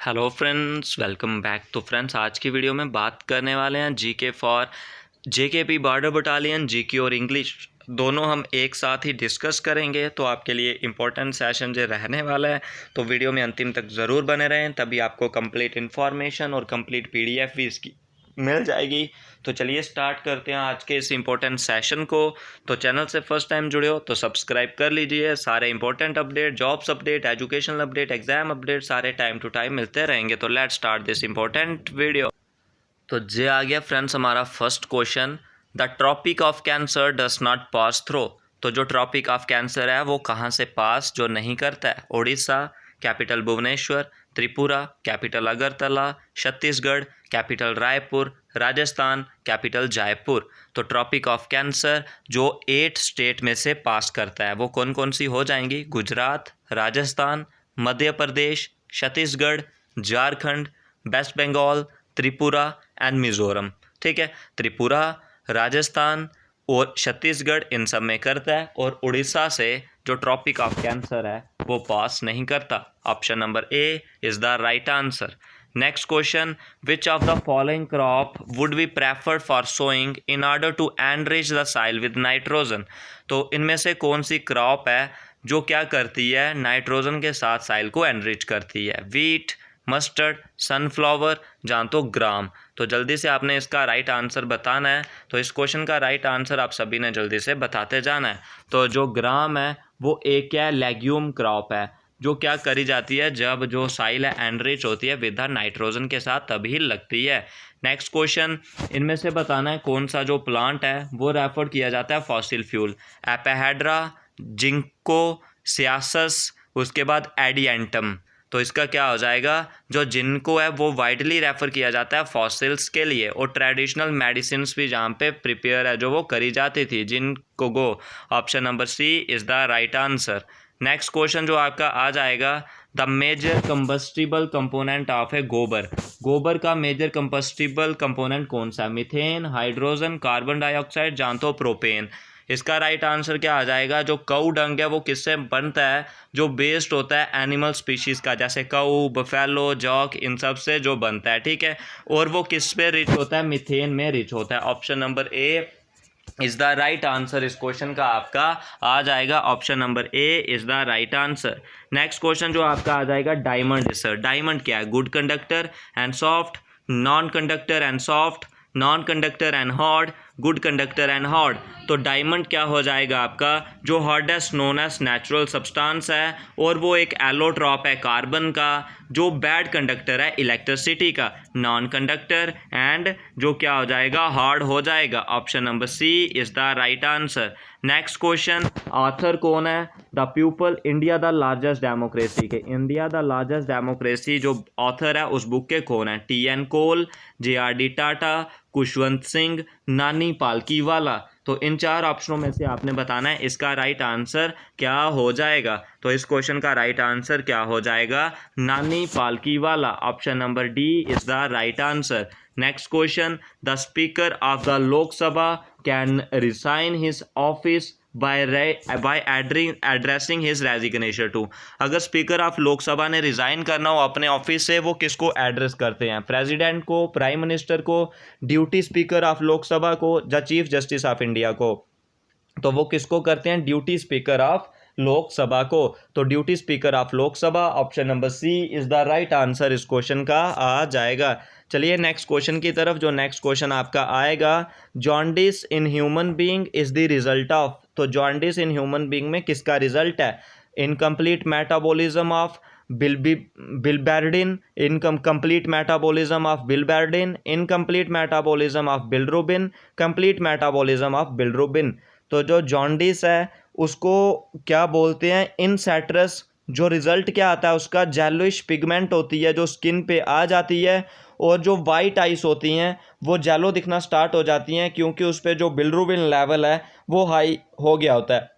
Hello friends, welcome back. तो friends, आज की वीडियो में बात करने वाले हैं GK for JKP border battalion. GK और इंग्लिश दोनों हम एक साथ ही डिस्कस करेंगे, तो आपके लिए इम्पोर्टेंट सेशन जो रहने वाला है, तो वीडियो में अंतिम तक ज़रूर बने रहें, तभी आपको कंप्लीट इन्फॉर्मेशन और कंप्लीट पीडीएफ भी इसकी मिल जाएगी। तो चलिए स्टार्ट करते हैं आज के इस इम्पोर्टेंट सेशन को। तो चैनल से फर्स्ट टाइम जुड़े हो तो सब्सक्राइब कर लीजिए। सारे important update, jobs update, educational update, exam update सारे टाइम टू टाइम मिलते रहेंगे। तो let's start this important video. तो ये आ गया फ्रेंड्स हमारा first question. The tropic of cancer does not pass through. तो जो ट्रॉपिक ऑफ कैंसर है वो कहाँ से पास जो नहीं करता है? Orissa, capital Bhubaneswar; Tripura, capital Agartala; Chhattisgarh, capital Raipur; Rajasthan, capital Jaipur. तो ट्रॉपिक ऑफ कैंसर जो 8 स्टेट में से पास करता है वो कौन कौन सी हो जाएंगी? Gujarat, Rajasthan, Madhya Pradesh, Chhattisgarh, Jharkhand, waste Bengal, Tripura and Mizoram. ठीक है, त्रिपुरा, राजस्थान और छत्तीसगढ़ इन सब में करता है, और उड़ीसा से जो ट्रॉपिक ऑफ कैंसर है वो पास नहीं करता। Option number A is the right answer. Next question, which of the following crop would be preferred for sowing in order to enrich the soil with nitrogen. तो इनमें से कौन सी crop है जो क्या करती है? नाइट्रोजन के साथ साइल को एनरिच करती है। वीट, मस्टर्ड, सनफ्लावर, जान तो ग्राम। तो जल्दी से आपने इसका राइट आंसर बताना है। तो इस क्वेश्चन का राइट आंसर आप सभी ने जल्दी से बताते जाना है। तो जो ग्राम है वो एक क्या है? लेग्यूम क्रॉप है, जो क्या करी जाती है जब जो साइल है एनरिच होती है विद नाइट्रोजन के साथ, तभी लगती है। नेक्स्ट क्वेश्चन, इनमें से बताना है कौन सा जो प्लांट है वो रेफर किया जाता है फॉसिल फ्यूल? एपेहेड्रा, जिंको, सियासस, उसके बाद एडियंटम। तो इसका क्या हो जाएगा? जो जिनको है वो वाइडली रेफर किया जाता है फॉसिल्स के लिए, और ट्रेडिशनल मेडिसिन्स भी जहाँ पे प्रिपेयर है जो वो करी जाती थी, जिनको गो। Option number C is the right answer. Next question जो आपका आ जाएगा, the major combustible component of है गोबर। गोबर का मेजर कंबस्टिबल कंपोनेंट कौन सा? मीथेन, हाइड्रोजन, कार्बन डाइऑक्साइड, जान तो प्रोपेन। इसका राइट आंसर क्या आ जाएगा? जो कऊ डंग है वो किससे बनता है? जो बेस्ड होता है एनिमल स्पीशीज़ का, जैसे कऊ, बफेलो, जॉक, इन सब से जो बनता है। ठीक है, और वो किस पे रिच होता है? मीथेन में रिच होता है। Option number A is the right answer. इस क्वेश्चन का आपका आ जाएगा option number A is the right answer. Next question जो आपका आ जाएगा, डायमंड सर। डायमंड क्या है? Good conductor and soft, non conductor and soft, non conductor and hard, good conductor and hard. तो डायमंड क्या हो जाएगा आपका? जो hardest known as natural substance है, और वो एक एलोट्रॉप है कार्बन का, जो बैड कंडक्टर है इलेक्ट्रिसिटी का, नॉन कंडक्टर एंड जो क्या हो जाएगा? हार्ड हो जाएगा। Option number C is the right answer. Next question, author कौन है? The people India the largest democracy के। इंडिया द लार्जेस्ट डेमोक्रेसी जो ऑथर है उस बुक के कौन है? टी.एन. कोल, जे.आर.डी. टाटा, खुशवंत सिंह, नानी पालकीवाला। तो इन 4 ऑप्शनों में से आपने बताना है इसका राइट आंसर क्या हो जाएगा। तो इस क्वेश्चन का राइट आंसर क्या हो जाएगा? Nani Palkhivala. Option number D is the right answer. Next question, the speaker of the Lok Sabha can resign his office by addressing his resignation to. अगर स्पीकर ऑफ लोकसभा ने रिज़ाइन करना हो अपने ऑफिस से, वो किसको एड्रेस करते हैं? प्रेसिडेंट को, प्राइम मिनिस्टर को, ड्यूटी स्पीकर ऑफ लोकसभा को, या चीफ जस्टिस ऑफ इंडिया को? तो वो किसको करते हैं? ड्यूटी स्पीकर ऑफ लोकसभा को। तो ड्यूटी speaker of Lok Sabha, option number C is the right answer इस क्वेश्चन का आ जाएगा। चलिए नेक्स्ट क्वेश्चन की तरफ। जो नेक्स्ट क्वेश्चन आपका आएगा, jaundice in human being is the result of. तो जॉन्डिस इन ह्यूमन बीइंग में किसका रिजल्ट है? Incomplete metabolism of bilirubin, incomplete metabolism of bilirubin, incomplete metabolism of bilirubin, complete metabolism of bilirubin. तो जो jaundice है उसको क्या बोलते हैं? इनसेट्रस। जो रिजल्ट क्या आता है उसका? जेलोइश पिगमेंट होती है जो स्किन पे आ जाती है, और जो वाइट आइस होती हैं वो जेलो दिखना स्टार्ट हो जाती हैं, क्योंकि उस पर जो बिल्रुबिन लेवल है वो हाई हो गया होता है।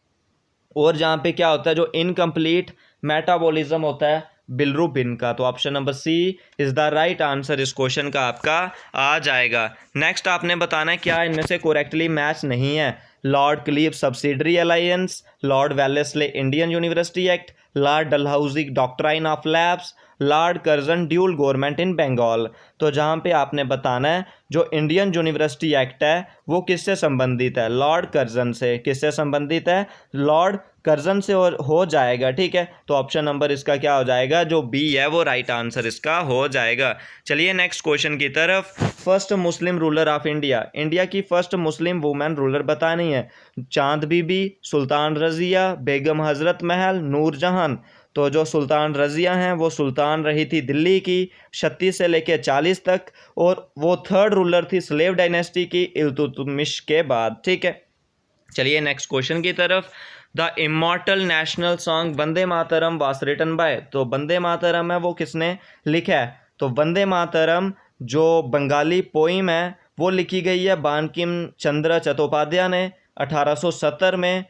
और जहाँ पे क्या होता है? जो इनकम्प्लीट मेटाबॉलिज्म होता है बिल्रुबिन का। तो option number C is the right answer इस क्वेश्चन का आपका आ जाएगा। नेक्स्ट आपने बताना है क्या इनमें से करेक्टली मैच नहीं है? Lord Clive subsidiary alliance, Lord Wellesley Indian university act, Lord Dalhousie doctrine of lapse, Lord Curzon dual government in Bengal. तो जहाँ पे आपने बताना है जो इंडियन यूनिवर्सिटी एक्ट है वो किससे संबंधित है, लॉर्ड कर्जन से। किससे संबंधित है, लॉर्ड कर्जन से हो जाएगा, ठीक है। तो ऑप्शन नंबर इसका क्या हो जाएगा, जो बी है वो राइट आंसर इसका हो जाएगा। चलिए नेक्स्ट क्वेश्चन की तरफ। First Muslim ruler of India, India की फर्स्ट मुस्लिम वुमेन रूलर बतानी है। चांद बीबी, सुल्तान रजिया, बेगम हजरत महल, नूरजहान। तो जो सुल्तान रजिया हैं वो सुल्तान रही थी दिल्ली की 36 से लेकर 40 तक, और वो थर्ड रूलर थी स्लेव डायनेस्टी की इल्तुतमिश के बाद, ठीक है। चलिए नेक्स्ट क्वेश्चन की तरफ। The immortal national song Vande Mataram was written by. तो वंदे मातरम है वो किसने लिखा है, तो वंदे मातरम जो बंगाली पोइम है वो लिखी गई है बंकिम चंद्र चट्टोपाध्याय ने 1870 में,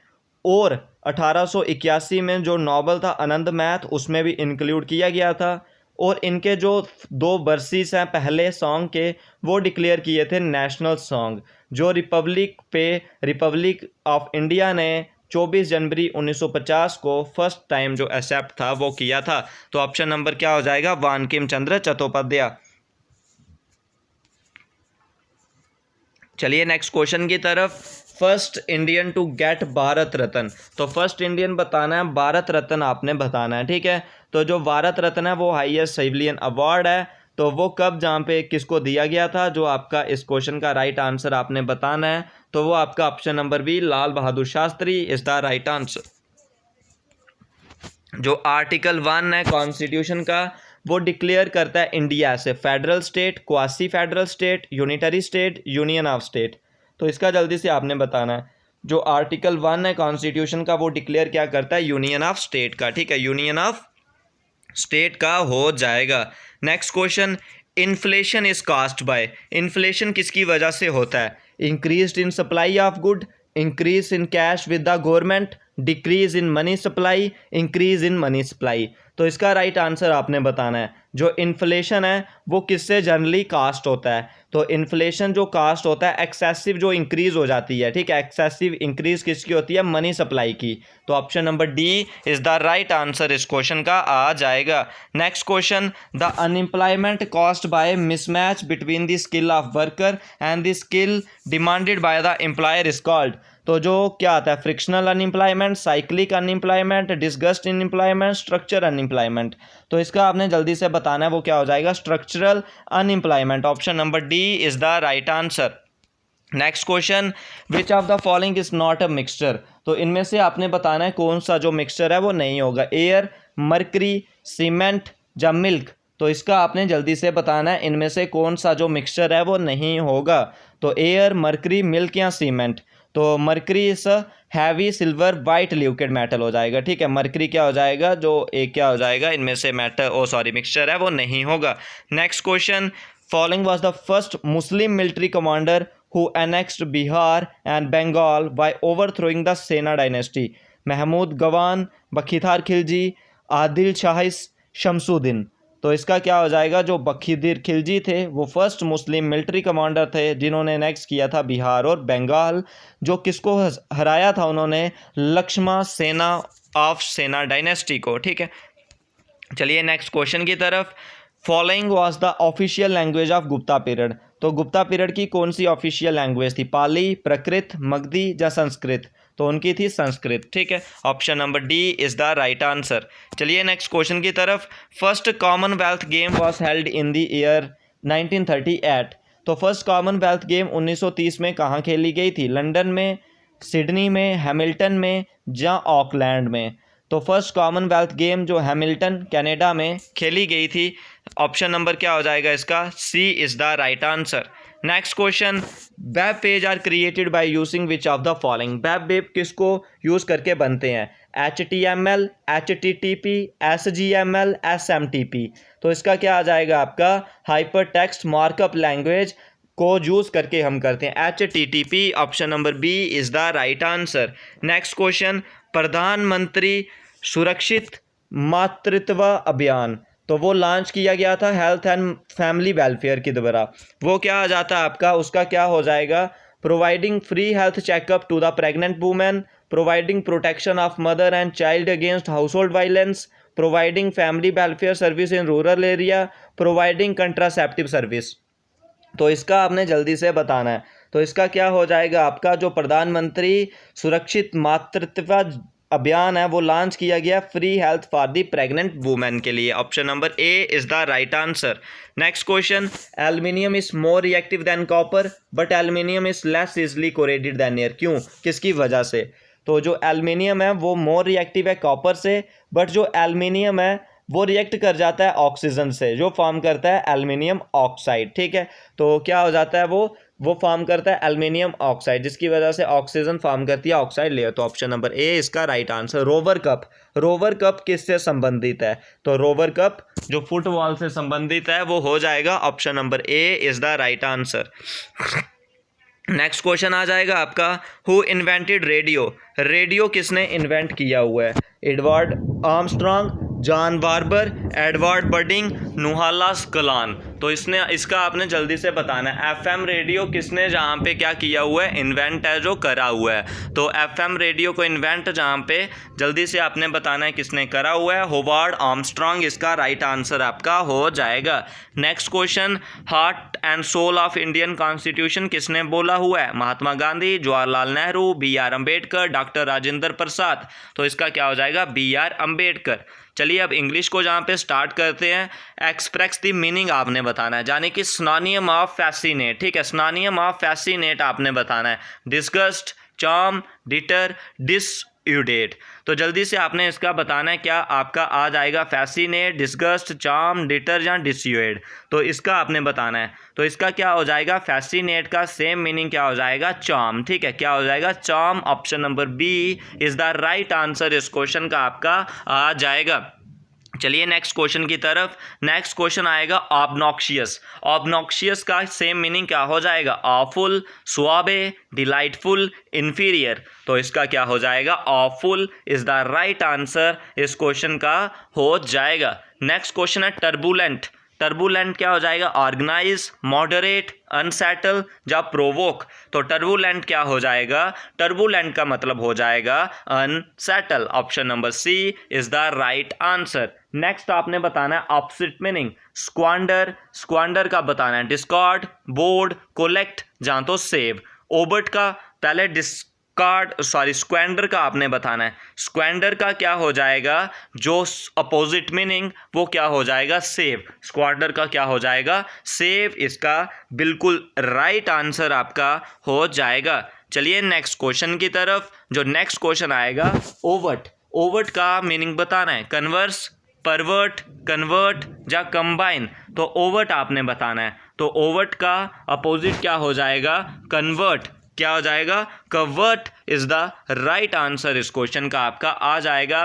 और 1881 में जो नॉवल था आनंद मैथ उसमें भी इंक्लूड किया गया था। और इनके जो 2 वर्सेस हैं पहले सॉन्ग के वो डिक्लेयर किए थे नेशनल सॉन्ग, जो रिपब्लिक ऑफ इंडिया ने 24 जनवरी 1950 को फर्स्ट टाइम जो एक्सेप्ट था वो किया था। तो ऑप्शन नंबर क्या हो जाएगा, बंकिम चंद्र चट्टोपाध्याय। चलिए नेक्स्ट क्वेश्चन की तरफ। First Indian to get Bharat Ratna. तो फर्स्ट इंडियन बताना है, भारत रत्न आपने बताना है, ठीक है। तो जो भारत रत्न है वो हाईएस्ट सिविलियन अवार्ड है, तो वो कब जहाँ पे किसको दिया गया था, जो आपका इस क्वेश्चन का राइट आंसर आपने बताना है। तो वो आपका option number B Lal Bahadur Shastri is the right answer. जो आर्टिकल 1 है कॉन्स्टिट्यूशन का वो डिक्लेयर करता है इंडिया से federal state, quasi federal state, unitary state, union of state. तो इसका जल्दी से आपने बताना है। जो आर्टिकल 1 है कॉन्स्टिट्यूशन का वो डिक्लेयर क्या करता है, यूनियन ऑफ स्टेट का, ठीक है, यूनियन ऑफ स्टेट का हो जाएगा। Next question. Inflation is caused bye. Inflation किसकी वजह से होता है, increase in supply of good, increase in cash with the government, decrease in money supply, increase in money supply. तो इसका राइट आंसर आपने बताना है। जो इन्फ्लेशन है वो किससे जनरली कास्ट होता है, तो इन्फ्लेशन जो कास्ट होता है एक्सेसिव जो इंक्रीज हो जाती है, ठीक है, एक्सेसिव इंक्रीज किसकी होती है, मनी सप्लाई की। तो option number D is the right answer इस क्वेश्चन का आ जाएगा। Next question. The unemployment caused by mismatch between the skill of worker and the skill demanded by the employer is called. तो जो क्या आता है, frictional unemployment, cyclic unemployment, disgust unemployment, structure unemployment. तो इसका आपने जल्दी से बताना है वो क्या हो जाएगा, structural unemployment. Option number D is the right answer. Next question. Which of the following is not a mixture. तो इनमें से आपने बताना है कौन सा जो मिक्सचर है वो नहीं होगा, एयर, मरकरी, सीमेंट या मिल्क। तो इसका आपने जल्दी से बताना है इनमें से कौन सा जो मिक्सचर है वो नहीं होगा। तो एयर, मरकरी, मिल्क या सीमेंट। तो मरकरी इस heavy silver white liquid metal हो जाएगा, ठीक है। मरकरी क्या हो जाएगा, जो एक क्या हो जाएगा इनमें से मिक्सचर है वो नहीं होगा। Next question. Following was the first Muslim military commander who annexed Bihar and Bengal by overthrowing the Sena dynasty. Mahmud Gawan, Bakhtiyar Khilji, Adil Shahis, Shamsuddin. तो इसका क्या हो जाएगा, जो बख्तियार खिलजी थे वो फर्स्ट मुस्लिम मिलिट्री कमांडर थे जिन्होंने नेक्स्ट किया था बिहार और बंगाल। जो किसको हराया था उन्होंने, लक्ष्मण सेना ऑफ सेना डायनेस्टी को, ठीक है। चलिए नेक्स्ट क्वेश्चन की तरफ। Following was the official language of Gupta period. तो गुप्ता पीरियड की कौन सी ऑफिशियल लैंग्वेज थी, पाली, प्राकृत, मगधी या संस्कृत। तो उनकी थी संस्कृत, ठीक है। Option number D is the right answer. चलिए नेक्स्ट क्वेश्चन की तरफ। First Commonwealth game was held in the year 1938। तो फर्स्ट कॉमनवेल्थ गेम 1930 में कहाँ खेली गई थी, लंदन में, सिडनी में, हैमिल्टन में या ऑकलैंड में। तो फर्स्ट कॉमनवेल्थ गेम जो हैमिल्टन कनाडा में खेली गई थी। ऑप्शन नंबर क्या हो जाएगा इसका, C is the right answer. Next question. Web page are created by using which of the following. Web page किसको यूज करके बनते हैं, HTML, HTTP, SGML, SMTP। तो इसका क्या आ जाएगा आपका, हाइपर टेक्स्ट मार्कअप लैंग्वेज को यूज करके हम करते हैं, HTTP। Option number B is the right answer. Next question. Pradhan Mantri Surakshit मातृत्व अभियान, तो वो लॉन्च किया गया था हेल्थ एंड फैमिली वेलफेयर के द्वारा। वो क्या आ जाता है आपका, उसका क्या हो जाएगा, providing free health checkup to the pregnant women, providing protection of mother and child against house hold violence, providing family welfare service in rural area, providing contraceptive service. तो इसका आपने जल्दी से बताना है। तो इसका क्या हो जाएगा, आपका जो प्रधानमंत्री सुरक्षित मातृत्व अभियान है वो लॉन्च किया गया free health for the pregnant women के लिए। Option number A is the right answer. Next question, aluminium is more reactive than copper but aluminium is less easily corroded than air. क्यों, किसकी वजह से? तो जो एल्युमिनियम है वो मोर रिएक्टिव है कॉपर से, बट जो एल्युमिनियम है वो रिएक्ट कर जाता है ऑक्सीजन से, जो फॉर्म करता है एल्युमिनियम ऑक्साइड। ठीक है, तो क्या हो जाता है, वो फॉर्म करता है एल्युमिनियम ऑक्साइड, जिसकी वजह से ऑक्सीजन फॉर्म करती है ऑक्साइड लेयर। तो ऑप्शन नंबर ए इसका राइट आंसर। रोवर कप किससे संबंधित है? तो रोवर कप जो फुटबॉल से संबंधित है वो हो जाएगा option number A is the right answer. Next question आ जाएगा आपका, हु इन्वेंटेड रेडियो? रेडियो किसने इन्वेंट किया हुआ है? Edward Armstrong, John Barber, Edward Birding, नुहालास कलान। तो इसका आपने जल्दी से बताना है। एफएम रेडियो किसने जहाँ पे क्या किया हुआ है, इन्वेंट है जो करा हुआ है। तो एफएम रेडियो को इन्वेंट जहाँ पे जल्दी से आपने बताना है किसने करा हुआ है, होवार्ड आर्मस्ट्रॉन्ग इसका राइट आंसर आपका हो जाएगा। Next question, heart and soul of Indian constitution किसने बोला हुआ है? Mahatma Gandhi, Jawaharlal Nehru, BR Ambedkar, doctor Rajendra Prasad. तो इसका क्या हो जाएगा, BR अम्बेडकर। चलिए अब इंग्लिश को जहाँ पे स्टार्ट करते हैं। एक्सप्रेस द मीनिंग आपने बताना है, यानी कि सिनोनिम ऑफ फैसिनेट। ठीक है, सिनोनिम ऑफ फैसिनेट आपने बताना है। Disgust, charm, deter, dissuade. तो जल्दी से आपने इसका बताना है, क्या आपका आ जाएगा फैसिनेट, डिस्गस्ट, चार्म, डिटर या डिसयूड। तो इसका आपने बताना है। तो इसका क्या हो जाएगा, फैसिनेट का सेम मीनिंग क्या हो जाएगा, चार्म। ठीक है, क्या हो जाएगा, charm. Option number B is the right answer इस क्वेश्चन का आपका आ जाएगा। चलिए नेक्स्ट क्वेश्चन की तरफ। नेक्स्ट क्वेश्चन आएगा ऑब्नॉक्शियस। ऑब्नॉक्शियस का सेम मीनिंग क्या हो जाएगा, ऑफुल, सुआबे, डिलाइटफुल, इन्फीरियर। तो इसका क्या हो जाएगा, awful is the right answer इस क्वेश्चन का हो जाएगा। नेक्स्ट क्वेश्चन है टर्बुलेंट। टर्बुलेंट क्या हो जाएगा, ऑर्गेनाइज, मॉडरेट, अनसेटल या प्रोवोक। तो टर्बुलेंट क्या हो जाएगा, टर्बुलेंट का मतलब हो जाएगा unsettle. Option number C is the right answer. Next आपने बताना है ऑपोजिट मीनिंग। स्क्वांडर, स्क्वांडर का बताना है डिस्कार्ड, बोर्ड, कोलेक्ट या तो सेव। ओबर्ट का पहले स्क्वेंडर का आपने बताना है। स्क्वेंडर का क्या हो जाएगा, जो अपोजिट मीनिंग वो क्या हो जाएगा, सेव। स्क्वांडर का क्या हो जाएगा, सेव। इसका बिल्कुल राइट आंसर आपका हो जाएगा। चलिए नेक्स्ट क्वेश्चन की तरफ। जो नेक्स्ट क्वेश्चन आएगा, ओवर्ट। ओवर्ट का मीनिंग बताना है, कन्वर्स, परवर्ट, कन्वर्ट या कंबाइन। तो ओवर्ट आपने बताना है। तो ओवर्ट का अपोजिट क्या हो जाएगा, कन्वर्ट। क्या हो जाएगा, convert is the right answer इस क्वेश्चन का आपका आ जाएगा।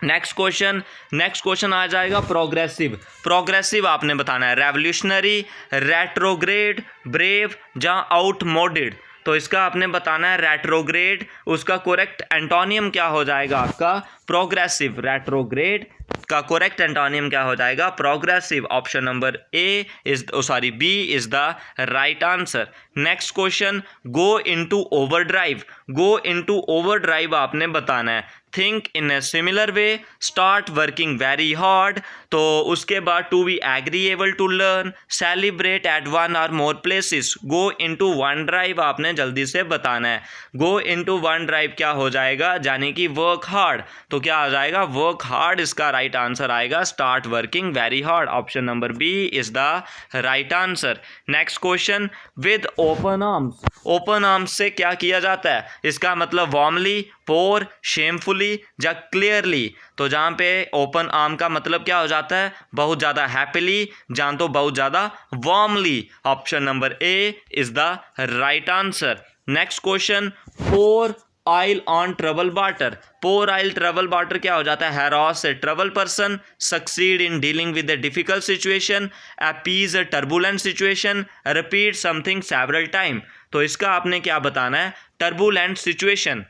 नेक्स्ट क्वेश्चन आ जाएगा प्रोग्रेसिव। प्रोग्रेसिव आपने बताना है, रेवोल्यूशनरी, रेट्रोग्रेड, ब्रेव या आउटमोडेड। तो इसका आपने बताना है रेट्रोग्रेड। उसका करेक्ट एंटोनियम क्या हो जाएगा आपका, प्रोग्रेसिव। रेट्रोग्रेड का करेक्ट एंटोनियम क्या हो जाएगा, प्रोग्रेसिव। Option number A is B is the right answer. Next question, go into overdrive. Go into overdrive आपने बताना है, think in a similar way, start working very hard. तो उसके बाद to be agreeable to learn, celebrate at one और more places. Go into one drive आपने जल्दी से बताना है। गो इनटू वन ड्राइव क्या हो जाएगा, यानी कि वर्क हार्ड। तो क्या आ जाएगा, वर्क हार्ड इसका राइट आंसर आएगा, start working very hard. Option number B is the right answer. Next question, with open arms. Open arms से क्या किया जाता है, इसका मतलब वार्मली, पोर, शेमफुली या क्लियरली। तो जहाँ पे ओपन आर्म का मतलब क्या हो जाता है, बहुत ज़्यादा हैप्पीली, जहाँ तो बहुत ज़्यादा warmly. Option number A is the right answer. Next question, pour oil on trouble water. Pour oil trouble water क्या हो जाता है, harass a trouble person, succeed in dealing with a difficult situation, appease a turbulent situation, repeat something several time. तो इसका आपने क्या बताना है, turbulent situation,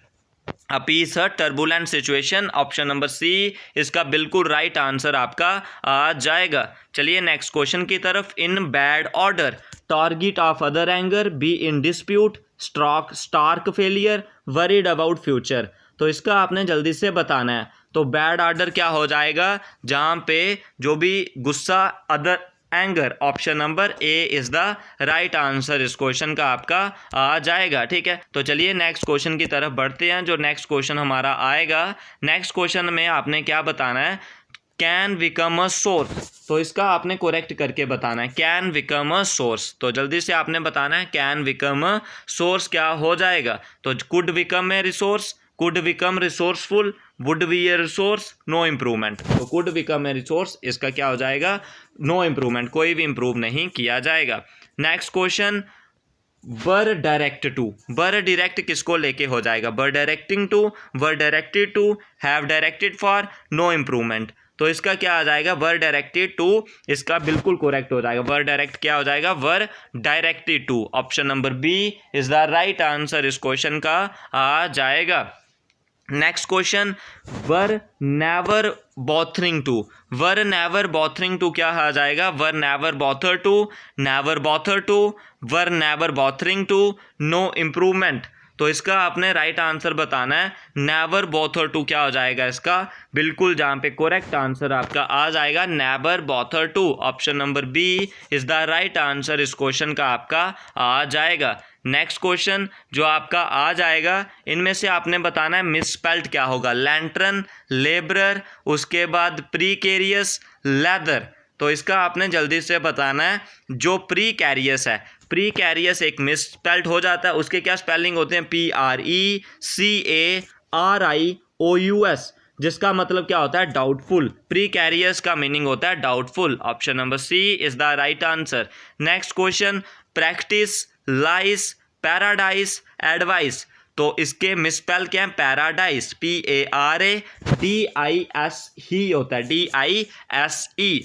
appease a turbulent situation. Option number C इसका बिल्कुल राइट आंसर आपका आ जाएगा। चलिए नेक्स्ट क्वेश्चन की तरफ। In bad order, target of other anger, be in dispute, stark failure, worried about future. तो इसका आपने जल्दी से बताना है। तो बैड ऑर्डर क्या हो जाएगा, जहाँ पे जो भी गुस्सा, other anger, option number A is the right answer इस क्वेश्चन का आपका आ जाएगा। ठीक है, तो चलिए नेक्स्ट क्वेश्चन की तरफ बढ़ते हैं। जो नेक्स्ट क्वेश्चन हमारा आएगा, नेक्स्ट क्वेश्चन में आपने क्या बताना है, कैन बिकम अ सोर्स। तो इसका आपने करेक्ट करके बताना है, कैन बिकम अ सोर्स। तो जल्दी से आपने बताना है कैन बिकम अ सोर्स क्या हो जाएगा। तो could become a resource, could become resourceful, would be a resource, no improvement. तो कुड बिकम ए रिसोर्स, इसका क्या हो जाएगा, नो इम्प्रूवमेंट, कोई भी इम्प्रूव नहीं किया जाएगा। Next question, were direct to. Were direct किसको लेके हो जाएगा, were directing to, were directed to, have directed for, no improvement. तो इसका क्या आ जाएगा, वर डायरेक्टेड टू, इसका बिल्कुल करेक्ट हो जाएगा। वर डायरेक्ट क्या हो जाएगा, were directed to, option number B is the right answer इस क्वेश्चन का आ जाएगा। Next question, were never bothering to. Were never bothering to क्या आ जाएगा, were never bother to, never bother to, were never bothering to, no improvement. तो इसका आपने राइट आंसर बताना है, नेवर बॉथर टू क्या हो जाएगा इसका, बिल्कुल जहाँ पे करेक्ट आंसर आपका आ जाएगा never bother to, option number B is the right answer इस क्वेश्चन का आपका आ जाएगा। नेक्स्ट क्वेश्चन जो आपका आ जाएगा, इनमें से आपने बताना है मिसस्पेल्ड क्या होगा, लैंटर्न, लेबरर, उसके बाद प्रीकेरियस, लेदर। तो इसका आपने जल्दी से बताना है, जो प्रीकैरियस है, प्रीकैरियस एक मिसस्पेल्ड हो जाता है, उसके क्या स्पेलिंग होते हैं, PRECARIOUS, जिसका मतलब क्या होता है, डाउटफुल। प्रीकैरियस का मीनिंग होता है doubtful, option number C is the right answer. Next question, practice, lies, paradise, advice. तो इसके मिसस्पेल क्या है, पैराडाइस, PARADIS ही होता है, DISE।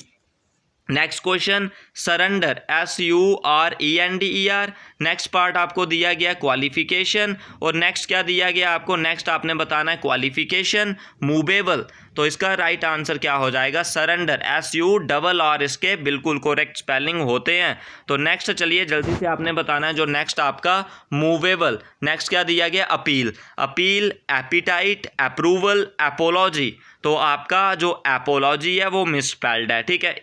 Next question, surrender, SURENDER। Next part आपको दिया गया क्वालिफिकेशन, और नेक्स्ट क्या दिया गया आपको, नेक्स्ट आपने बताना है क्वालिफिकेशन, मूवेबल। तो इसका राइट आंसर क्या हो जाएगा, सरेंडर, SURR, इसके बिल्कुल करेक्ट स्पेलिंग होते हैं। तो नेक्स्ट चलिए जल्दी से आपने बताना है जो नेक्स्ट आपका मूवेबल। नेक्स्ट क्या दिया गया, appeal, appeal, appetite, approval, apiology. तो आपका जो एपोलॉजी है वो मिसस्पेल्ड है, ठीक है,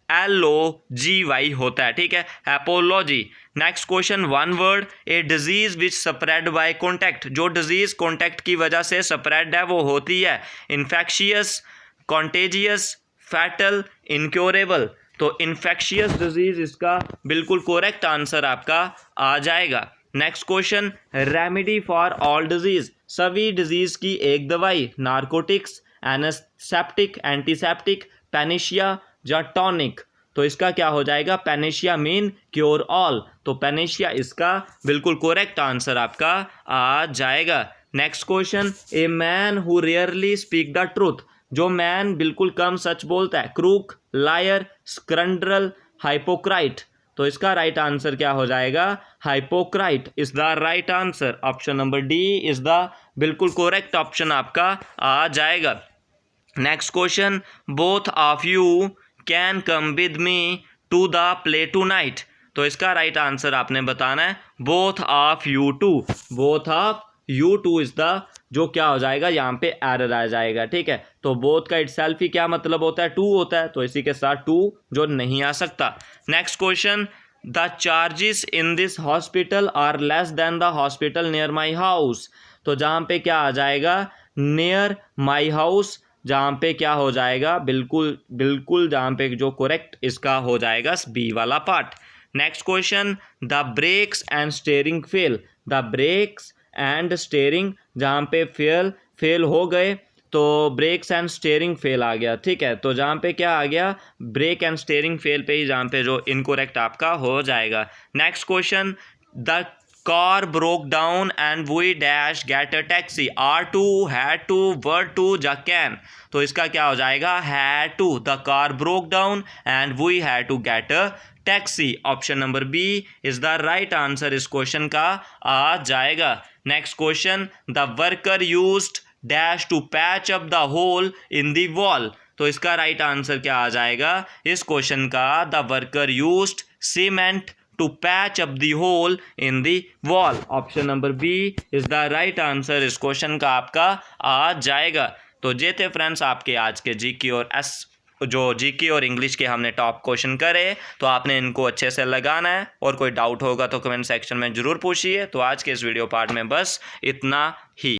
APOLOGY होता है, ठीक है, apiology. Next question, one word, a disease which spread by contact. जो डिजीज कॉन्टैक्ट की वजह से स्प्रेड है वो होती है इन्फेक्शियस, कॉन्टेजियस, फैटल, इनक्योरेबल। तो इन्फेक्शियस डिजीज इसका बिल्कुल करेक्ट आंसर आपका आ जाएगा। Next question, remedy for all disease. सभी डिजीज की एक दवाई, नार्कोटिक्स, एनेसेप्टिक, एंटीसेप्टिक, पेनिशिया या टॉनिक। तो इसका क्या हो जाएगा, पेनिशिया मीन क्योर ऑल। तो पेनिशिया इसका बिल्कुल करेक्ट आंसर आपका आ जाएगा। Next question, a man who rarely speak the truth. जो मैन बिल्कुल कम सच बोलता है, क्रूक, लायर, स्क्रंड्रल, हाइपोक्राइट। तो इसका राइट आंसर क्या हो जाएगा, hypocrite is the right answer, option number D is the बिल्कुल करेक्ट ऑप्शन आपका आ जाएगा। Next question, both of you can come with me to the play tonight. तो इसका राइट आंसर आपने बताना है, both of you too, both of you too is the, जो क्या हो जाएगा यहाँ पे एरर आ जाएगा, ठीक है। तो बोथ का इटसेल्फ ही क्या मतलब होता है, टू होता है, तो इसी के साथ टू जो नहीं आ सकता। Next question, the charges in this hospital are less than the hospital near my house. तो जहाँ पे क्या आ जाएगा, नियर माई हाउस, जहाँ पे क्या हो जाएगा, बिल्कुल बिल्कुल जहाँ पे जो करेक्ट इसका हो जाएगा बी वाला part. Next question, the brakes and steering fail. The brakes and steering जहाँ पे फेल हो गए, तो ब्रेक्स एंड स्टीयरिंग फेल आ गया, ठीक है। तो जहाँ पे क्या आ गया, ब्रेक एंड स्टीयरिंग फेल पे ही जहाँ पे जो इनकरेक्ट आपका हो जाएगा। Next question, the car broke down and we dash get a taxi। are to, had to, were to या can। तो इसका क्या हो जाएगा, had to, the car broke down and we had to get a taxi, option number B is the right answer इस question का आ जाएगा। Next question, the worker used dash to patch up the hole in the wall. तो इसका right answer क्या आ जाएगा इस क्वेश्चन का, the worker used cement to patch up the hole in the wall. Option number B is the right answer इस question का आपका आ जाएगा। तो ये थे फ्रेंड्स आपके आज के जीके और इंग्लिश के हमने टॉप क्वेश्चन करे, तो आपने इनको अच्छे से लगाना है और कोई डाउट होगा तो कमेंट सेक्शन में ज़रूर पूछिए। तो आज के इस वीडियो पार्ट में बस इतना ही।